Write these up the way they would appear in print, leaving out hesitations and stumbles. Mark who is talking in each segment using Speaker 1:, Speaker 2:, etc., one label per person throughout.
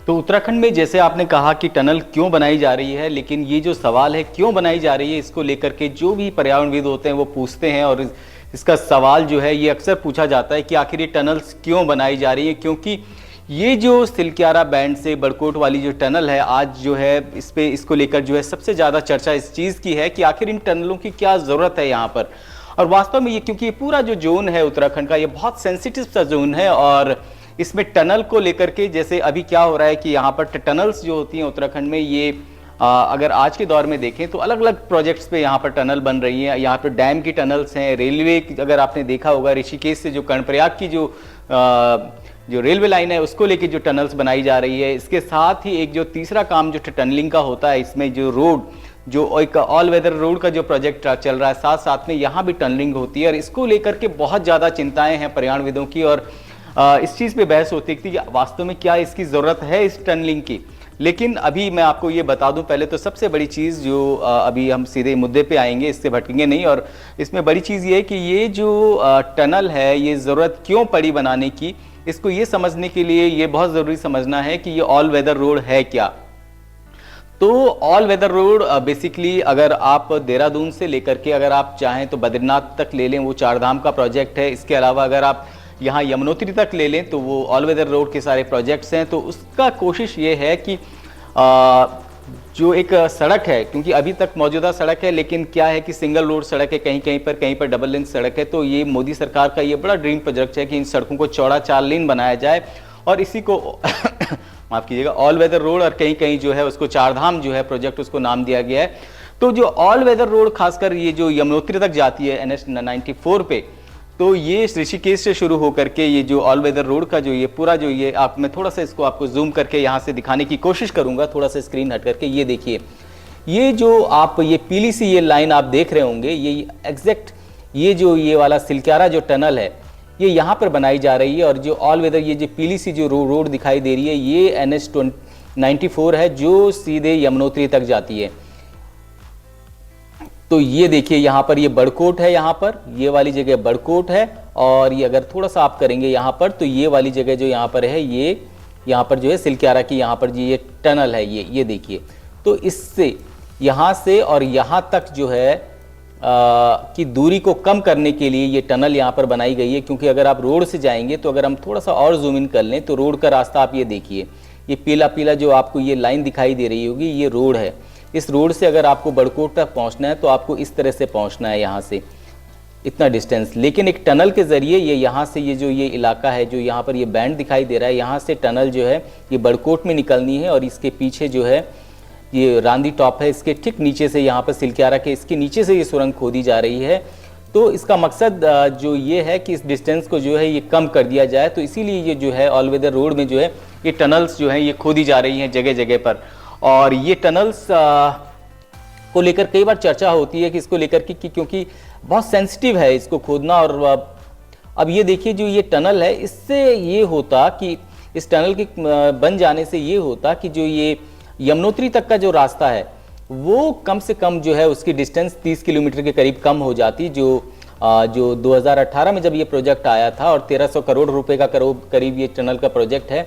Speaker 1: तो उत्तराखंड में जैसे आपने कहा कि टनल क्यों बनाई जा रही है, लेकिन ये जो सवाल है क्यों बनाई जा रही है, इसको लेकर के जो भी पर्यावरणविद होते हैं वो पूछते हैं। और इसका सवाल जो है ये अक्सर पूछा जाता है कि आखिर ये टनल्स क्यों बनाई जा रही है, क्योंकि ये जो सिलक्यारा बैंड से बड़कोट वाली जो टनल है, आज जो है इसको लेकर जो है सबसे ज़्यादा चर्चा इस चीज़ की है कि आखिर इन टनलों की क्या ज़रूरत है यहाँ पर। और वास्तव में ये, क्योंकि ये पूरा जो जोन है उत्तराखंड का, ये बहुत सेंसिटिव सा जोन है। और इसमें टनल को लेकर के जैसे अभी क्या हो रहा है कि यहाँ पर टनल्स जो होती हैं उत्तराखंड में, ये अगर आज के दौर में देखें तो अलग अलग प्रोजेक्ट्स पे यहाँ पर टनल बन रही है। यहाँ पर डैम की टनल्स हैं, रेलवे अगर आपने देखा होगा ऋषिकेश से जो कर्णप्रयाग की जो रेलवे लाइन है उसको लेके जो टनल्स बनाई जा रही है। इसके साथ ही एक जो तीसरा काम जो टनलिंग का होता है, इसमें जो रोड, जो एक ऑल वेदर रोड का जो प्रोजेक्ट चल रहा है, साथ साथ में यहाँ भी टनलिंग होती है। और इसको लेकर के बहुत ज़्यादा चिंताएं हैं पर्यावरणविदों की, और इस चीज़ पे बहस होती थी कि वास्तव में क्या इसकी ज़रूरत है इस टनलिंग की। लेकिन अभी मैं आपको ये बता दूं, पहले तो सबसे बड़ी चीज़ जो अभी हम सीधे मुद्दे पे आएंगे, इससे भटकेंगे नहीं। और इसमें बड़ी चीज़ ये है कि ये जो टनल है, ये ज़रूरत क्यों पड़ी बनाने की, इसको ये समझने के लिए ये बहुत ज़रूरी समझना है कि ये ऑल वेदर रोड है क्या। तो ऑल वेदर रोड बेसिकली अगर आप देहरादून से लेकर के अगर आप चाहें तो बद्रीनाथ तक ले लें, वो 4 धाम का प्रोजेक्ट है। इसके अलावा अगर आप यहाँ यमुनोत्री तक ले लें तो वो ऑल वेदर रोड के सारे प्रोजेक्ट्स हैं। तो उसका कोशिश ये है कि जो एक सड़क है, क्योंकि अभी तक मौजूदा सड़क है लेकिन क्या है कि सिंगल रोड सड़क है, कहीं पर डबल लेन सड़क है। तो ये मोदी सरकार का ये बड़ा ड्रीम प्रोजेक्ट है कि इन सड़कों को चौड़ा 4 लेन बनाया जाए और इसी को माफ कीजिएगा ऑल वेदर रोड, और कहीं कहीं जो है उसको 4 धाम जो है प्रोजेक्ट उसको नाम दिया गया है। तो जो ऑल वेदर रोड खासकर ये जो यमुनोत्री तक जाती है NH 94 पे, तो ये ऋषिकेश से शुरू होकर के ये जो ऑल वेदर रोड का जो ये पूरा जो ये आप, मैं थोड़ा सा इसको आपको जूम करके यहाँ से दिखाने की कोशिश करूंगा, थोड़ा सा स्क्रीन हट करके। ये देखिए, ये जो आप ये पीली सी ये लाइन आप देख रहे होंगे, ये एग्जैक्ट ये जो ये वाला सिलक्यारा जो टनल है ये यहाँ पर बनाई जा रही है। और जो ऑल वेदर ये जो पीली सी जो रोड दिखाई दे रही है, ये NH 94 है जो सीधे यमुनोत्री तक जाती है। तो ये देखिए यहाँ पर ये बड़कोट है, यहाँ पर ये वाली जगह बड़कोट है। और ये अगर थोड़ा सा आप करेंगे यहाँ पर तो ये वाली जगह जो यहाँ पर है, ये यहाँ पर जो है सिलक्यारा की यहाँ पर ये टनल है, ये देखिए। तो इससे यहाँ से और यहाँ तक जो है की दूरी को कम करने के लिए ये टनल यहाँ पर बनाई गई है। क्योंकि अगर आप रोड से जाएंगे तो अगर हम थोड़ा सा और जूम इन कर लें तो रोड का रास्ता आप ये देखिए, ये पीला पीला जो आपको ये लाइन दिखाई दे रही होगी, ये रोड है। इस रोड से अगर आपको बड़कोट तक पहुंचना है तो आपको इस तरह से पहुंचना है, यहाँ से इतना डिस्टेंस। लेकिन एक टनल के ज़रिए ये यहाँ से ये जो ये इलाका है, जो यहाँ पर ये बैंड दिखाई दे रहा है, यहाँ से टनल जो है ये बड़कोट में निकलनी है। और इसके पीछे जो है ये रांदी टॉप है, इसके ठीक नीचे से यहाँ पर सिलक्यारा के इसके नीचे से ये सुरंग खोदी जा रही है। तो इसका मकसद जो ये है कि इस डिस्टेंस को जो है ये कम कर दिया जाए। तो इसीलिए ये जो है ऑल वेदर रोड में जो है ये टनल्स जो है ये खोदी जा रही हैं जगह जगह पर। और ये टनल्स को लेकर कई बार चर्चा होती है कि इसको लेकर कि क्योंकि बहुत सेंसिटिव है इसको खोदना। और अब ये देखिए जो ये टनल है, इससे ये होता कि इस टनल के बन जाने से ये होता कि जो ये यमुनोत्री तक का जो रास्ता है वो कम से कम जो है उसकी डिस्टेंस 30 किलोमीटर के करीब कम हो जाती। जो 2018 में जब ये प्रोजेक्ट आया था और 1300 करोड़ रुपए का करीब ये टनल का प्रोजेक्ट है।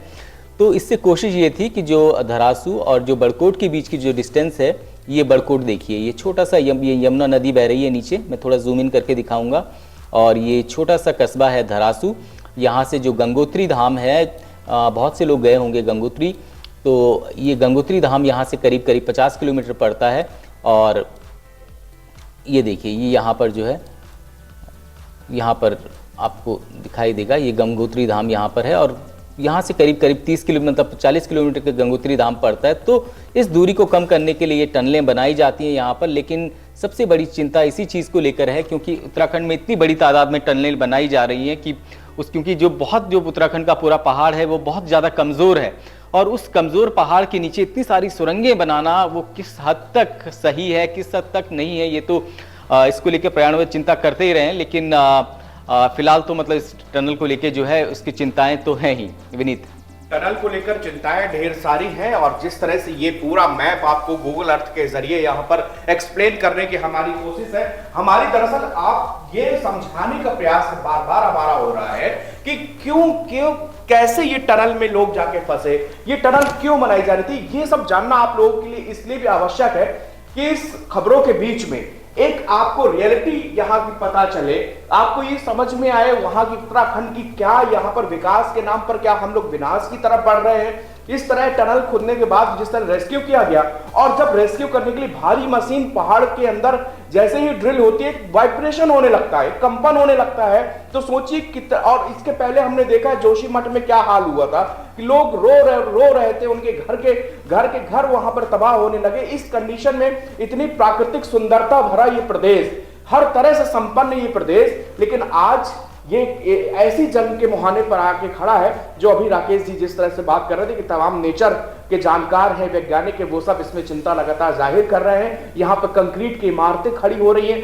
Speaker 1: तो इससे कोशिश ये थी कि जो धरासू और जो बड़कोट के बीच की जो डिस्टेंस है, ये बड़कोट देखिए, ये छोटा सा ये यमुना नदी बह रही है नीचे, मैं थोड़ा जूम इन करके दिखाऊंगा। और ये छोटा सा कस्बा है धरासू। यहाँ से जो गंगोत्री धाम है, बहुत से लोग गए होंगे गंगोत्री, तो ये गंगोत्री धाम यहाँ से करीब करीब 50 किलोमीटर पड़ता है। और ये देखिए, ये यहाँ पर जो है, यहाँ पर आपको दिखाई देगा, ये गंगोत्री धाम यहाँ पर है। और यहाँ से करीब करीब 30 किलोमीटर मतलब 40 किलोमीटर के गंगोत्री धाम पड़ता है। तो इस दूरी को कम करने के लिए ये टनलें बनाई जाती हैं यहाँ पर। लेकिन सबसे बड़ी चिंता इसी चीज़ को लेकर है क्योंकि उत्तराखंड में इतनी बड़ी तादाद में टनलें बनाई जा रही हैं कि क्योंकि जो उत्तराखंड का पूरा पहाड़ है वो बहुत ज़्यादा कमज़ोर है। और उस कमज़ोर पहाड़ के नीचे इतनी सारी सुरंगें बनाना वो किस हद तक सही है, किस हद तक नहीं है, ये तो इसको लेकर पर्यावरण चिंता करते ही रहे। लेकिन फिलहाल तो मतलब इस टनल को लेकर जो है उसकी चिंताएं तो हैं ही। विनीत,
Speaker 2: टनल को लेकर चिंताएं ढेर सारी हैं और जिस तरह से ये पूरा मैप आपको गूगल अर्थ के जरिए यहाँ पर एक्सप्लेन करने की हमारी कोशिश है, हमारी दरअसल आप ये समझाने का प्रयास बार बार हमारा हो रहा है कि क्यों कैसे ये टनल में लोग जाके फंसे, ये टनल क्यों बनाई जा रही थी, ये सब जानना आप लोगों के लिए इसलिए भी आवश्यक है कि इस खबरों के बीच में एक आपको रियलिटी यहां की पता चले, आपको ये समझ में आए वहां की उत्तराखंड की क्या यहां पर विकास के नाम पर क्या हम लोग विनाश की तरफ बढ़ रहे हैं। इस तरह टनल खुदने के बाद जिस तरह रेस्क्यू किया गया, और जब रेस्क्यू करने के लिए भारी मशीन पहाड़ के अंदर जैसे ही ड्रिल होती है वाइब्रेशन होने लगता है, कंपन होने लगता है, तो सोचिए कितना। और इसके पहले हमने देखा है जोशीमठ में क्या हाल हुआ था कि लोग रो रहे थे, उनके घर वहां पर तबाह होने लगे। इस कंडीशन में इतनी प्राकृतिक सुंदरता भरा ये प्रदेश, हर तरह से संपन्न ये प्रदेश, लेकिन आज ये ऐसी जंग के मुहाने पर आके खड़ा है। जो अभी राकेश जी जिस तरह से बात कर रहे थे कि तमाम नेचर के जानकार हैं, वैज्ञानिक है, वो सब इसमें चिंता लगातार जाहिर कर रहे हैं। यहाँ पर कंक्रीट की इमारतें खड़ी हो रही हैं,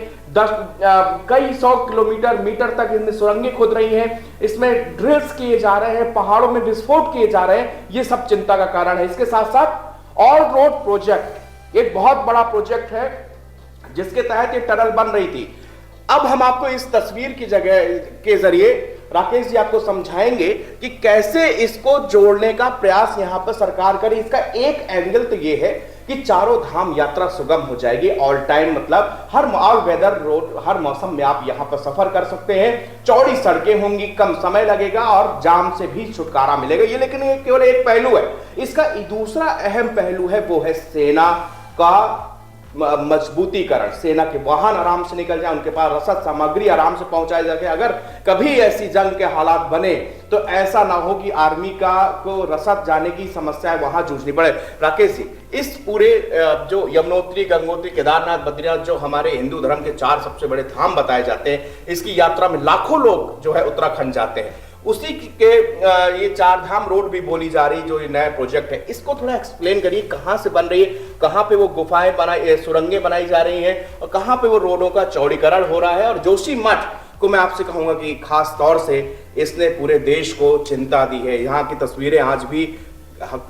Speaker 2: कई 100 मीटर तक इनमें सुरंगें खुद रही हैं, इसमें ड्रिल्स किए जा रहे हैं, पहाड़ों में विस्फोट किए जा रहे हैं। ये सब चिंता का कारण है। इसके साथ साथ ऑल रोड प्रोजेक्ट एक बहुत बड़ा प्रोजेक्ट है जिसके तहत ये टनल बन रही थी। अब हम आपको इस तस्वीर की जगह के जरिए राकेश जी आपको समझाएंगे कि कैसे इसको जोड़ने का प्रयास यहां पर सरकार करे। इसका एक एंगल तो ये है कि चारों धाम यात्रा सुगम हो जाएगी, ऑल टाइम, मतलब हर ऑल वेदर रोड, हर मौसम में आप यहां पर सफर कर सकते हैं। चौड़ी सड़कें होंगी, कम समय लगेगा और जाम से भी छुटकारा मिलेगा। ये लेकिन ये केवल एक पहलू है। इसका दूसरा अहम पहलू है, वो है सेना का मजबूतीकरण। सेना के वाहन आराम से निकल जाए, उनके पास रसद सामग्री आराम से पहुंचाई जाए। अगर कभी ऐसी जंग के हालात बने तो ऐसा ना हो कि आर्मी को रसद जाने की समस्या वहां जूझनी पड़े। राकेश जी, इस पूरे जो यमुनोत्री, गंगोत्री, केदारनाथ, बद्रीनाथ, जो हमारे हिंदू धर्म के 4 सबसे बड़े धाम बताए जाते हैं, इसकी यात्रा में लाखों लोग जो है उत्तराखंड जाते हैं। उसी के ये 4 धाम रोड भी बोली जा रही, जो ये नया प्रोजेक्ट है, इसको थोड़ा एक्सप्लेन करिए। कहां से बन रही है, कहां पे वो गुफाएं बनाई, सुरंगें बनाई जा रही हैं, और कहां पे वो रोडों का चौड़ीकरण हो रहा है। और जोशीमठ को मैं आपसे कहूंगा कि खास तौर से इसने पूरे देश को चिंता दी है। यहाँ की तस्वीरें आज भी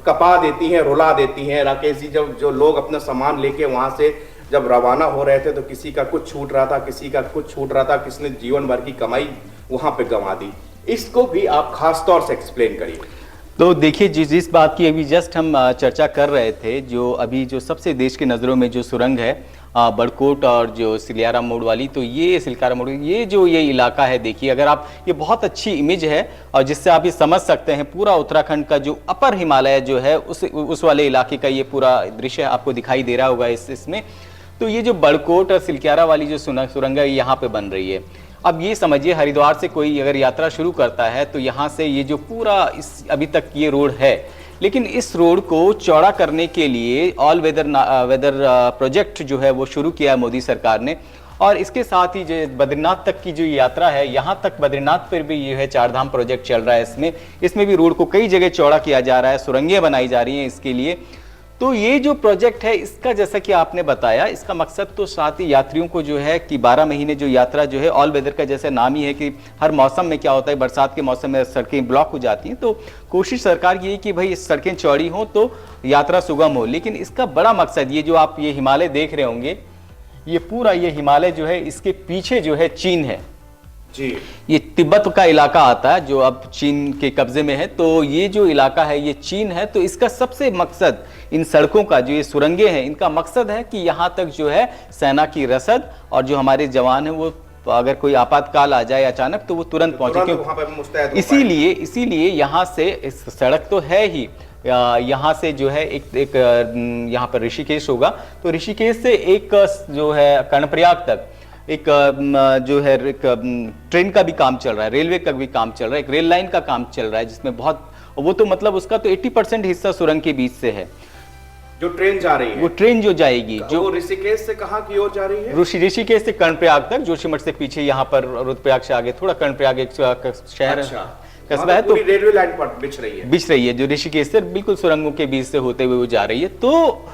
Speaker 2: कपा देती हैं, रुला देती हैं। राकेश जी, जब जो लोग अपना सामान लेके वहां से जब रवाना हो रहे थे तो किसी का कुछ छूट रहा था, किसी का कुछ छूट रहा था, किसी ने जीवन भर की कमाई वहां पे गंवा दी। इसको भी आप खास तौर से एक्सप्लेन करिए।
Speaker 1: तो देखिए, जिस बात की अभी जस्ट हम चर्चा कर रहे थे, जो अभी जो सबसे देश की नज़रों में जो सुरंग है बड़कोट और जो सिलियारा मोड़ वाली, तो ये सिलकारा मोड़, ये जो ये इलाका है, देखिए अगर आप, ये बहुत अच्छी इमेज है और जिससे आप ये समझ सकते हैं पूरा उत्तराखंड का जो अपर हिमालय जो है उस वाले इलाके का ये पूरा दृश्य आपको दिखाई दे रहा होगा इसमें। तो ये जो बड़कोट और सिलक्यारा वाली जो सुरंग है यहाँ पे बन रही है। अब ये समझिए, हरिद्वार से कोई अगर यात्रा शुरू करता है तो यहाँ से ये जो पूरा इस अभी तक ये रोड है, लेकिन इस रोड को चौड़ा करने के लिए ऑल वेदर प्रोजेक्ट जो है वो शुरू किया है मोदी सरकार ने। और इसके साथ ही जो बद्रीनाथ तक की जो यात्रा है, यहाँ तक बद्रीनाथ पर भी ये है 4 धाम प्रोजेक्ट चल रहा है। इसमें भी रोड को कई जगह चौड़ा किया जा रहा है, सुरंगें बनाई जा रही हैं इसके लिए। तो ये जो प्रोजेक्ट है, इसका जैसा कि आपने बताया, इसका मकसद तो साथ ही यात्रियों को जो है कि 12 महीने जो यात्रा जो है, ऑल वेदर का जैसे नाम ही है कि हर मौसम में क्या होता है, बरसात के मौसम में सड़कें ब्लॉक हो जाती हैं, तो कोशिश सरकार की है कि भाई सड़कें चौड़ी हों तो यात्रा सुगम हो। लेकिन इसका बड़ा मकसद, ये जो आप ये हिमालय देख रहे होंगे, ये पूरा ये हिमालय जो है, इसके पीछे जो है चीन है
Speaker 2: जी।
Speaker 1: ये तिब्बत का इलाका आता है जो अब चीन के कब्जे में है। तो ये जो इलाका है ये चीन है। तो इसका सबसे मकसद, इन सड़कों का जो ये सुरंगें हैं, इनका मकसद है कि यहाँ तक जो है सेना की रसद और जो हमारे जवान हैं वो अगर कोई आपातकाल आ जाए अचानक तो वो तुरंत पहुंचे। इसीलिए यहाँ से, इस सड़क तो है ही, यहाँ से जो है एक यहाँ पर ऋषिकेश होगा, तो ऋषिकेश से एक जो है कर्णप्रयाग तक एक जो है एक ट्रेन का भी काम चल रहा है, रेलवे का भी काम चल रहा है, एक रेल लाइन का काम चल रहा है, जिसमें बहुत, वो तो मतलब उसका तो 80% हिस्सा सुरंग के बीच से है।
Speaker 2: जो ट्रेन जा रही है,
Speaker 1: वो ट्रेन जो जाएगी, जो
Speaker 2: ऋषिकेश से कहां की ओर जा रही है?
Speaker 1: ऋषिकेश से कर्णप्रयाग तक, जोशीमठ से पीछे यहाँ पर रुद्रप्रयाग से आगे थोड़ा कर्णप्रयाग एक शहर कस्बा है, तो
Speaker 2: रेलवे लाइन पर बिछ रही है
Speaker 1: जो ऋषिकेश से बिल्कुल सुरंगों के बीच से होते हुए वो जा रही है। तो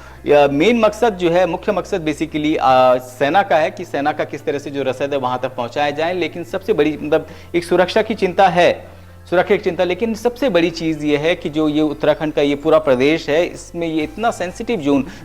Speaker 1: मेन मकसद जो है, मुख्य मकसद बेसिकली सेना का है कि सेना का किस तरह से जो रसद है वहां तक पहुंचाया जाए। लेकिन सबसे बड़ी, मतलब एक सुरक्षा की चिंता है, सुरक्षा की चिंता, लेकिन सबसे बड़ी चीज ये है कि जो ये उत्तराखंड का ये पूरा प्रदेश है, इसमें ये इतना सेंसिटिव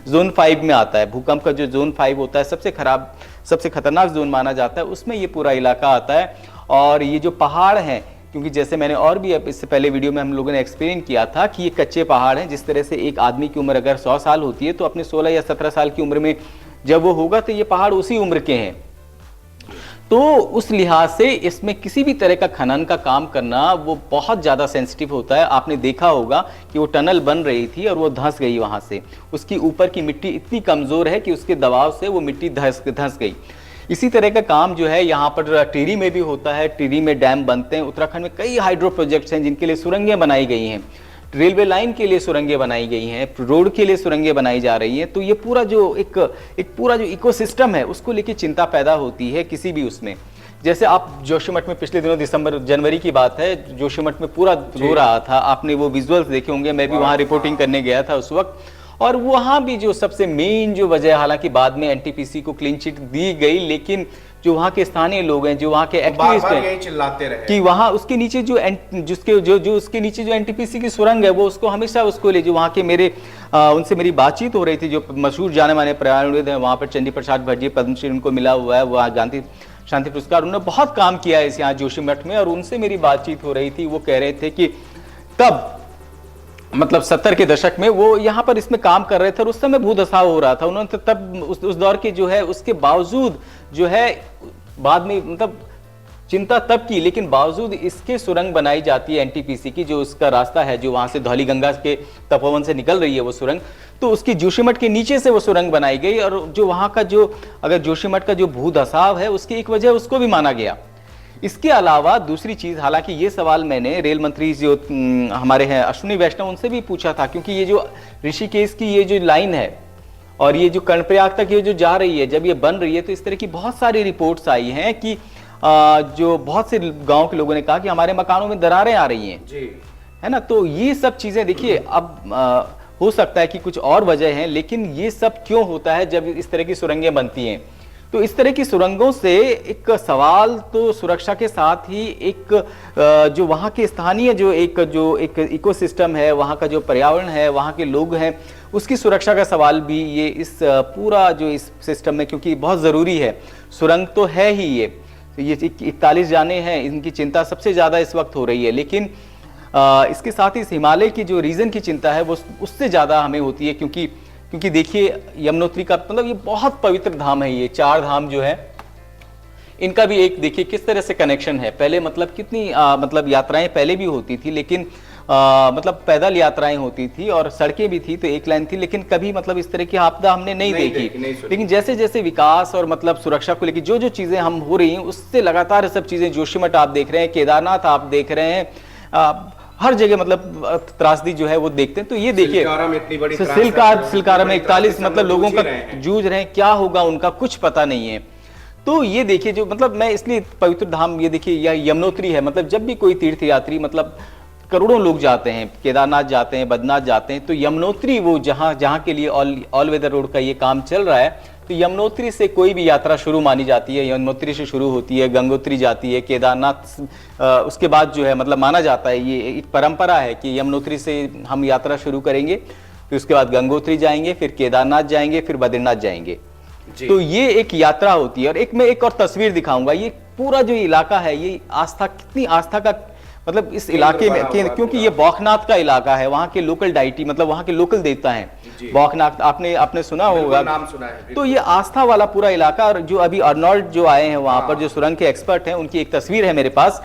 Speaker 1: जोन 5 में आता है। भूकंप का जो जोन 5 होता है, सबसे खराब, सबसे खतरनाक जोन माना जाता है, उसमें ये पूरा इलाका आता है। और ये जो पहाड़ हैं, क्योंकि जैसे मैंने और भी अब इससे पहले वीडियो में हम लोगों ने एक्सप्लेन किया था कि ये कच्चे पहाड़ हैं। जिस तरह से एक आदमी की उम्र अगर 100 साल होती है तो अपने 16 या 17 साल की उम्र में जब वो होगा तो ये पहाड़ उसी उम्र के हैं। तो उस लिहाज से इसमें किसी भी तरह का खनन का काम करना वो बहुत ज़्यादा सेंसिटिव होता है। आपने देखा होगा कि वो टनल बन रही थी और वो धंस गई वहाँ से। उसकी ऊपर की मिट्टी इतनी कमज़ोर है कि उसके दबाव से वो मिट्टी धंस गई। इसी तरह का काम जो है यहाँ पर टिहरी में भी होता है। टिहरी में डैम बनते हैं। उत्तराखंड में कई हाइड्रो प्रोजेक्ट्स हैं जिनके लिए सुरंगें बनाई गई हैं, रेलवे लाइन के लिए सुरंगें बनाई गई हैं, रोड के लिए सुरंगें बनाई जा रही हैं। तो ये पूरा जो एक पूरा जो इकोसिस्टम है उसको लेकर चिंता पैदा होती है किसी भी उसमें। जैसे आप जोशीमठ में पिछले दिनों जनवरी की बात है, जोशीमठ में पूरा रो रहा था। आपने वो विजुअल्स देखे होंगे, मैं भी वहाँ रिपोर्टिंग करने गया था उस वक्त। और वहाँ भी जो सबसे मेन जो वजह, हालांकि बाद में एनटीपीसी को क्लीन चिट दी गई, लेकिन जो वहाँ के स्थानीय लोग हैं, जो वहाँ के एक्टिविस्ट हैं,
Speaker 2: चिल्लाते रहे कि
Speaker 1: वहाँ उसके नीचे उसके नीचे जो एनटीपीसी की सुरंग है वो उसको हमेशा उसको ले, जो वहाँ के मेरे उनसे मेरी बातचीत हो रही थी, जो मशहूर जाने माने पर्यावरणविद हैं वहाँ पर, चंडी प्रसाद भट्ट, पद्मश्री उनको मिला हुआ है, वो गांधी शांति पुरस्कार, उन्होंने बहुत काम किया है इस यहाँ जोशीमठ में। और उनसे मेरी बातचीत हो रही थी, वो कह रहे थे कि तब मतलब 70 के दशक में वो यहाँ पर इसमें काम कर रहे थे और उस समय भूधसाव हो रहा था। उन्होंने तब उस दौर के जो है उसके बावजूद जो है बाद में मतलब चिंता तब की, लेकिन बावजूद इसके सुरंग बनाई जाती है एनटीपीसी की, जो उसका रास्ता है जो वहां से धौलीगंगा के तपोवन से निकल रही है वो सुरंग, तो उसकी जोशीमठ के नीचे से वो सुरंग बनाई गई। और जो वहां का जो अगर जोशीमठ का जो भूधसाव है उसकी एक वजह उसको भी माना गया। इसके अलावा दूसरी चीज, हालांकि ये सवाल मैंने रेल मंत्री जो हमारे हैं अश्विनी वैष्णव उनसे भी पूछा था, क्योंकि ये जो ऋषिकेश की ये जो लाइन है और ये जो कर्णप्रयाग तक ये जो जा रही है, जब ये बन रही है तो इस तरह की बहुत सारी रिपोर्ट्स आई हैं कि जो बहुत से गांव के लोगों ने कहा कि हमारे मकानों में दरारें आ रही हैं जी, है ना। तो ये सब चीजें देखिए, अब हो सकता है कि कुछ और वजह है, लेकिन ये सब क्यों होता है जब इस तरह की सुरंगें बनती हैं। तो इस तरह की सुरंगों से एक सवाल तो सुरक्षा के साथ ही एक जो वहाँ के स्थानीय जो एक इकोसिस्टम है, वहाँ का जो पर्यावरण है, वहाँ के लोग हैं, उसकी सुरक्षा का सवाल भी ये इस पूरा जो इस सिस्टम में, क्योंकि बहुत ज़रूरी है। सुरंग तो है ही ये 41 जाने हैं, इनकी चिंता सबसे ज़्यादा इस वक्त हो रही है, लेकिन इसके साथ ही इस हिमालय की जो रीजन की चिंता है वो उससे ज़्यादा हमें होती है, क्योंकि देखिए यमुनोत्री का मतलब ये बहुत पवित्र धाम है। ये 4 धाम जो है इनका भी एक देखिए किस तरह से कनेक्शन है। पहले मतलब कितनी मतलब यात्राएं पहले भी होती थी, लेकिन मतलब पैदल यात्राएं होती थी और सड़कें भी थी, तो एक लाइन थी, लेकिन कभी मतलब इस तरह की आपदा हमने नहीं देखी। लेकिन जैसे जैसे विकास और मतलब सुरक्षा को लेकर जो चीजें हम हो रही हैं, उससे लगातार सब चीजें, जोशीमठ आप देख रहे हैं, केदारनाथ आप देख रहे हैं, हर जगह मतलब त्रासदी जो है वो देखते हैं। तो ये देखिए सिलकारा में 41 मतलब लोगों का जूझ रहे हैं, क्या होगा उनका कुछ पता नहीं है। तो ये देखिए जो मतलब मैं इसलिए पवित्र धाम, ये देखिए यह यमुनोत्री है, मतलब जब भी कोई तीर्थयात्री मतलब करोड़ों लोग जाते हैं, केदारनाथ जाते हैं, बद्रीनाथ जाते हैं, तो यमुनोत्री वो जहाँ के लिए ऑल वेदर रोड का ये काम चल रहा है, तो यमुनोत्री से कोई भी यात्रा शुरू मानी जाती है। यमुनोत्री से शुरू होती है, गंगोत्री जाती है, केदारनाथ उसके बाद जो है मतलब माना जाता है, ये एक परंपरा है कि यमुनोत्री से हम यात्रा शुरू करेंगे, फिर उसके बाद गंगोत्री जाएंगे, फिर केदारनाथ जाएंगे, फिर बद्रीनाथ जाएंगे। तो ये एक यात्रा होती है। और मैं एक और तस्वीर दिखाऊंगा। ये पूरा जो इलाका है, ये आस्था, कितनी आस्था का मतलब इस इलाके में, क्योंकि ये बौखनाथ का इलाका है, वहाँ के लोकल डाइटी मतलब वहाँ के लोकल देवता हैं बौखनाथ, आपने सुना होगा, नाम सुना है। तो ये आस्था वाला पूरा इलाका। और जो अभी अर्नोल्ड जो आए हैं वहाँ पर, जो सुरंग के एक्सपर्ट हैं, उनकी एक तस्वीर है मेरे पास,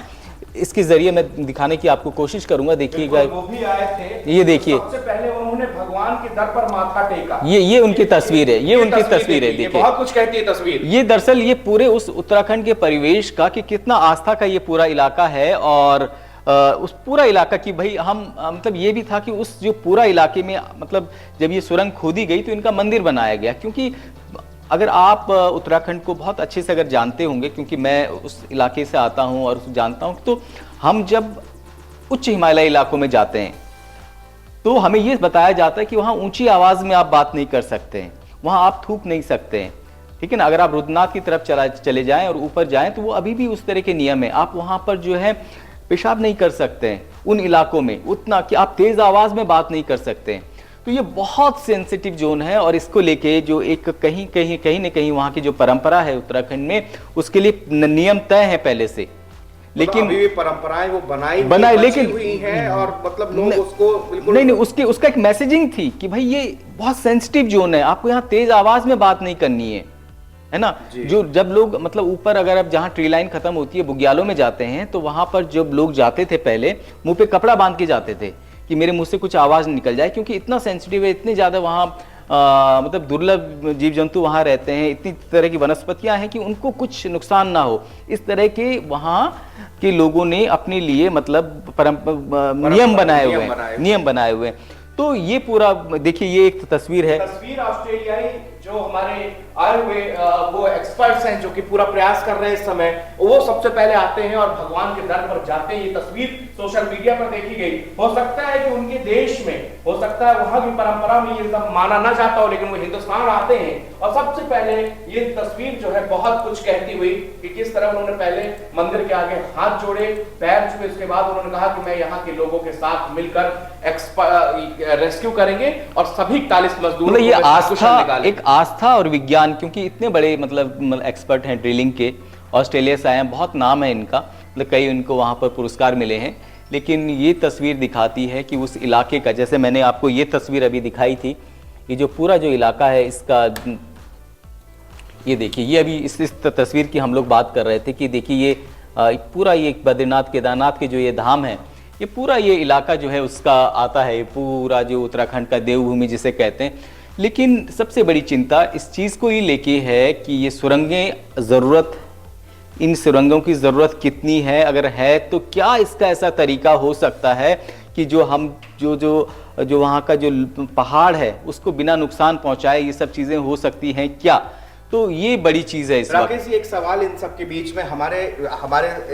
Speaker 1: इसके जरिए मैं दिखाने की आपको कोशिश करूंगा। देखिएगा,
Speaker 2: वो भी आए थे,
Speaker 1: ये देखिए,
Speaker 2: सबसे पहले उन्होंने भगवान के दर पर माथा टेका।
Speaker 1: ये उनकी तस्वीर है, ये उनकी तस्वीर है। देखिए
Speaker 2: बहुत कुछ कहती है तस्वीर।
Speaker 1: ये दरअसल ये पूरे उस उत्तराखंड के परिवेश का कि कितना आस्था का ये पूरा इलाका है। और उस पूरा इलाका की भाई हम मतलब ये भी था कि उस जो पूरा इलाके में मतलब जब ये सुरंग खोदी गई तो इनका मंदिर बनाया गया। क्योंकि अगर आप उत्तराखंड को बहुत अच्छे से अगर जानते होंगे, क्योंकि मैं उस इलाके से आता हूं और जानता हूं, तो हम जब उच्च हिमालय इलाकों में जाते हैं तो हमें ये बताया जाता है कि वहाँ ऊंची आवाज़ में आप बात नहीं कर सकते हैं, वहाँ आप थूक नहीं सकते हैं, ठीक है ना। अगर आप रुद्रनाथ की तरफ चले जाएं और ऊपर जाएं तो वो अभी भी उस तरह के नियम है, आप वहाँ पर जो है पेशाब नहीं कर सकते हैं उन इलाकों में, उतना कि आप तेज़ आवाज़ में बात नहीं कर सकते हैं। तो ये बहुत सेंसिटिव जोन है। और इसको लेके जो एक कहीं न कहीं वहाँ की जो परंपरा है उत्तराखंड में, उसके लिए नियम तय है पहले से लेकिन
Speaker 2: अभी भी परंपराएं वो बनाई
Speaker 1: लेकिन
Speaker 2: हुई हैं और मतलब लोग उसको बिल्कुल
Speaker 1: नहीं, उसका एक मैसेजिंग थी कि भाई ये बहुत सेंसिटिव जोन है, आपको यहाँ तेज आवाज में बात नहीं करनी है ना। जो जब लोग मतलब ऊपर अगर आप जहाँ ट्री लाइन खत्म होती है बुग्यालों में जाते हैं, तो वहां पर जब लोग जाते थे पहले मुंह पे कपड़ा बांध के जाते थे कि मेरे मुंह से कुछ आवाज निकल जाए, क्योंकि इतना सेंसिटिव है, इतने ज्यादा वहाँ मतलब दुर्लभ जीव जंतु वहां रहते हैं, इतनी तरह की वनस्पतियां हैं कि उनको कुछ नुकसान ना हो, इस तरह के वहां के लोगों ने अपने लिए मतलब नियम बनाए हुए हैं। तो ये पूरा देखिए, ये एक तस्वीर है,
Speaker 2: तस्वीर ऑस्ट्रेलियाई जो हमारे आए हुए वो एक्सपर्ट्स हैं जो कि पूरा प्रयास कर रहे हैं इस समय, वो सबसे पहले आते हैं और भगवान के दर पर जाते हैं। ये तस्वीर सोशल मीडिया पर देखी गई। हो सकता है कि उनके देश में, हो सकता है वहां की परंपरा में ये सब माना ना जाता हो, लेकिन वो हिंदुस्तान आते हैं और सबसे पहले ये तस्वीर जो है बहुत कुछ कहती हुई कि किस तरह उन्होंने पहले मंदिर के आगे हाथ जोड़े, पैर छुए, उसके बाद उन्होंने कहा कि मैं यहाँ के लोगों के साथ मिलकर रेस्क्यू करेंगे और सभी 40 मजदूरों
Speaker 1: ये आस्था और विज्ञान, क्योंकि इतने बड़े मतलब एक्सपर्ट हैं ड्रिलिंग के, ऑस्ट्रेलिया से आए हैं, बहुत नाम है इनका, मतलब कई इनको वहाँ पर पुरस्कार मिले हैं। लेकिन ये तस्वीर दिखाती है कि उस इलाके का, जैसे मैंने आपको ये तस्वीर अभी दिखाई थी, ये जो पूरा जो इलाका है इसका, ये देखिए, ये अभी इस तस्वीर की हम लोग बात कर रहे थे कि देखिए ये पूरा ये बद्रीनाथ केदारनाथ के जो ये धाम है, ये पूरा ये इलाका जो है उसका आता है, पूरा जो उत्तराखंड का देवभूमि जिसे कहते हैं। लेकिन सबसे बड़ी चिंता इस चीज़ को ही लेके है कि ये सुरंगें ज़रूरत, इन सुरंगों की ज़रूरत कितनी है, अगर है तो क्या इसका ऐसा तरीका हो सकता है कि जो हम जो वहाँ का जो पहाड़ है उसको बिना नुकसान पहुँचाए, ये सब चीज़ें हो सकती हैं क्या? तो ये बड़ी चीज़ है इस वक्त।
Speaker 2: राकेश जी, एक सवाल इन सब के बीच में, हमारे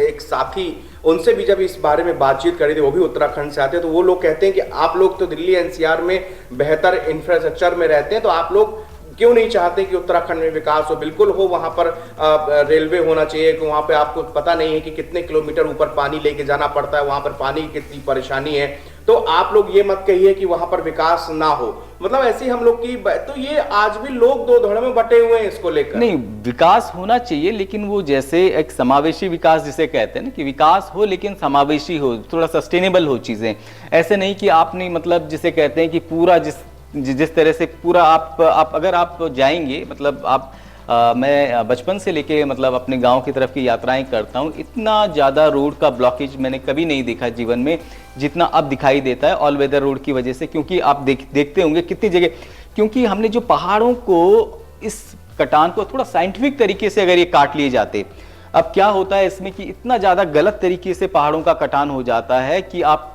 Speaker 2: एक साथी, उनसे भी जब इस बारे में बातचीत करी थी, वो भी उत्तराखंड से आते हैं, तो वो लोग कहते हैं कि आप लोग तो दिल्ली एनसीआर में बेहतर इंफ्रास्ट्रक्चर में रहते हैं, तो आप लोग क्यों नहीं चाहते कि उत्तराखंड में विकास हो? बिल्कुल हो, वहां पर रेलवे होना चाहिए, कि वहां पे आपको पता नहीं है कि कितने किलोमीटर ऊपर पानी लेके जाना पड़ता है, वहां पर पानी की कितनी परेशानी है। तो आप लोग ये मत कहिए कि वहां पर विकास ना हो, मतलब ऐसी हम लोग की, तो ये आज भी लोग दो धड़े में बटे हुए हैं इसको लेकर।
Speaker 1: नहीं, विकास होना चाहिए, लेकिन वो जैसे एक समावेशी विकास जिसे कहते हैं ना, कि विकास हो लेकिन समावेशी हो, थोड़ा सस्टेनेबल हो चीजें। ऐसे नहीं कि आपने मतलब जिसे कहते हैं कि पूरा जिस तरह से पूरा आप अगर आप जाएंगे, मतलब मैं बचपन से लेके मतलब अपने गांव की तरफ की यात्राएं करता हूं, इतना ज़्यादा रोड का ब्लॉकेज मैंने कभी नहीं देखा जीवन में जितना अब दिखाई देता है ऑल वेदर रोड की वजह से। क्योंकि आप देखते होंगे कितनी जगह, क्योंकि हमने जो पहाड़ों को, इस कटान को थोड़ा साइंटिफिक तरीके से अगर ये काट लिए जाते, अब क्या होता है इसमें कि इतना ज़्यादा गलत तरीके से पहाड़ों का कटान हो जाता है कि आप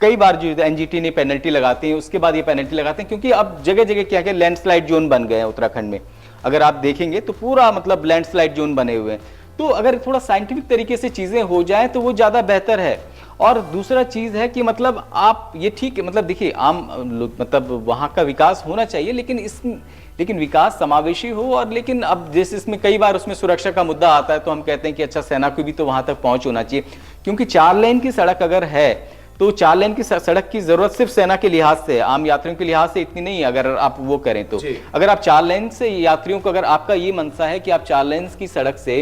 Speaker 1: कई बार जो एनजीटी ने पेनल्टी लगाते हैं, उसके बाद ये पेनल्टी लगाते हैं, क्योंकि अब जगह जगह क्या क्या लैंडस्लाइड जोन बन गए हैं उत्तराखंड में। अगर आप देखेंगे तो पूरा मतलब लैंडस्लाइड जोन बने हुए हैं। तो अगर थोड़ा साइंटिफिक तरीके से चीज़ें हो जाएं तो वो ज़्यादा बेहतर है। और दूसरा चीज़ है कि मतलब आप ये ठीक है, मतलब देखिए आम मतलब वहाँ का विकास होना चाहिए, लेकिन विकास समावेशी हो। और लेकिन अब जैसे इसमें कई बार उसमें सुरक्षा का मुद्दा आता है, तो हम कहते हैं कि अच्छा, सेना को भी तो वहाँ तक पहुँच होना चाहिए, क्योंकि 4 लेन की सड़क अगर है तो 4 लेन की सड़क की जरूरत सिर्फ सेना के लिहाज से, आम यात्रियों के लिहाज से इतनी नहीं है। अगर आप वो करें तो अगर आप 4 लेन से यात्रियों को, अगर आपका ये मनसा है कि आप 4 लेन की सड़क से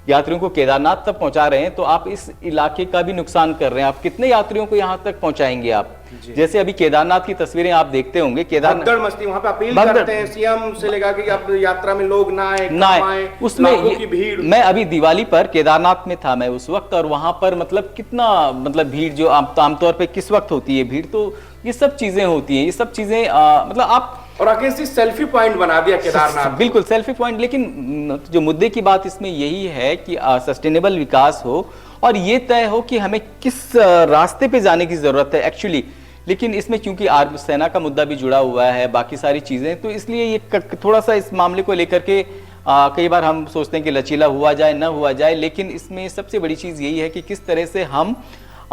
Speaker 1: यात्रियों को केदारनाथ तक पहुंचा रहे हैं, तो आप इस इलाके का भी नुकसान कर रहे हैं। आप कितने यात्रियों को यहां तक पहुंचाएंगे आप? जैसे अभी केदारनाथ की तस्वीरें आप देखते होंगे, केदारनाथ
Speaker 2: मस्ती, वहां पे अपील करते हैं सीएम से लेकर कि अब यात्रा में लोग ना आए,
Speaker 1: उसमें की भीड़। मैं अभी दिवाली पर केदारनाथ में था मैं उस वक्त, और वहां पर मतलब कितना मतलब भीड़ जो आमतौर पे किस वक्त होती है भीड़, तो ये सब चीजें होती हैं, ये सब चीजें मतलब आप,
Speaker 2: और आगे सेल्फी पॉइंट बना दिया केदारनाथ,
Speaker 1: बिल्कुल सेल्फी पॉइंट। लेकिन जो मुद्दे की बात इसमें यही है कि सस्टेनेबल विकास हो और ये तय हो कि हमें किस रास्ते पे जाने की जरूरत है एक्चुअली। लेकिन इसमें क्योंकि सेना का मुद्दा भी जुड़ा हुआ है, बाकी सारी चीजें, तो इसलिए ये थोड़ा सा इस मामले को लेकर के कई बार हम सोचते हैं कि लचीला हुआ जाए, ना हुआ जाए। लेकिन इसमें सबसे बड़ी चीज यही है कि किस तरह से हम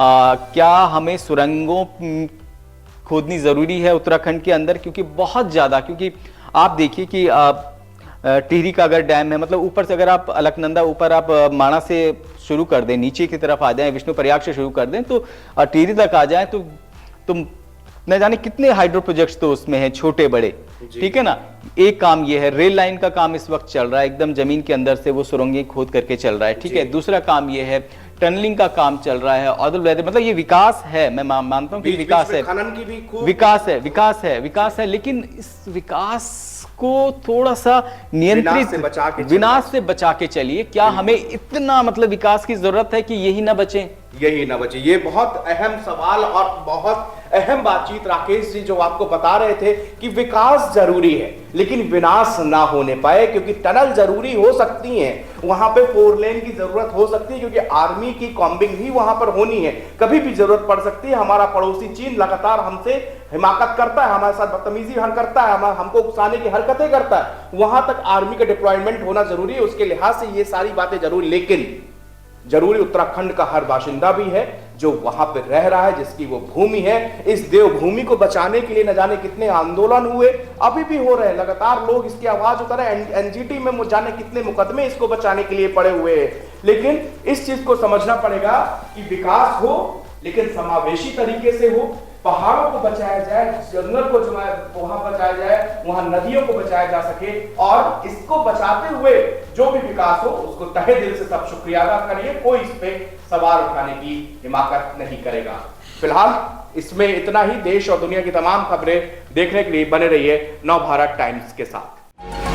Speaker 1: क्या हमें सुरंगों खोदनी जरूरी है उत्तराखंड के अंदर, क्योंकि बहुत ज्यादा, क्योंकि आप देखिए कि टिहरी का अगर डैम है, मतलब ऊपर से अगर आप अलकनंदा ऊपर आप माणा से शुरू कर दें, नीचे की तरफ आ जाएं, विष्णु प्रयाग से शुरू कर दें, तो टिहरी तक आ जाएं, तो न जाने कितने हाइड्रो प्रोजेक्ट्स तो उसमें हैं, छोटे बड़े, ठीक है ना। एक काम ये है, रेल लाइन का काम इस वक्त चल रहा है, एकदम जमीन के अंदर से वो सुरंगें खोद करके चल रहा है, ठीक है। दूसरा काम ये है, टनलिंग का काम चल रहा है, और मतलब ये विकास है, मैं मानता हूँ कि विकास है,
Speaker 2: खनन की भी खूब
Speaker 1: विकास है, लेकिन इस विकास को थोड़ा सा नियंत्रित, विनाश से बचा के चलिए। क्या हमें इतना मतलब विकास की जरूरत है कि यही ना बचे?
Speaker 2: ये बहुत अहम सवाल और बहुत अहम बातचीत राकेश जी जो आपको बता रहे थे कि विकास जरूरी है लेकिन विनाश ना होने पाए, क्योंकि टनल जरूरी हो सकती है, वहां पे 4 लेन की जरूरत हो सकती है, क्योंकि आर्मी की कॉम्बिंग भी वहां पर होनी है, कभी भी जरूरत पड़ सकती है। हमारा पड़ोसी चीन लगातार हमसे हिमाकत करता है, हमारे साथ बदतमीजी करता है, हमको उकसाने की हरकतें करता है, वहां तक आर्मी का डिप्लॉयमेंट होना जरूरी है। उसके लिहाज से ये सारी बातें जरूरी, लेकिन जरूरी उत्तराखंड का हर बाशिंदा भी है जो वहां पर रह रहा है, जिसकी वो भूमि है। इस देवभूमि को बचाने के लिए न जाने कितने आंदोलन हुए, अभी भी हो रहे हैं, लगातार लोग इसकी आवाज उठा रहे हैं, एनजीटी में जाने कितने मुकदमे इसको बचाने के लिए पड़े हुए हैं। लेकिन इस चीज को समझना पड़ेगा कि विकास हो लेकिन समावेशी तरीके से हो, पहाड़ों को बचाया जाए, जंगल को जो है वहां बचाया जाए, वहां नदियों को बचाया जा सके, और इसको बचाते हुए जो भी विकास हो उसको तहे दिल से सब शुक्रिया अदा करिए, कोई इस पे सवाल उठाने की हिमाकत नहीं करेगा। फिलहाल इसमें इतना ही। देश और दुनिया की तमाम खबरें देखने के लिए बने रहिए नवभारत टाइम्स के साथ।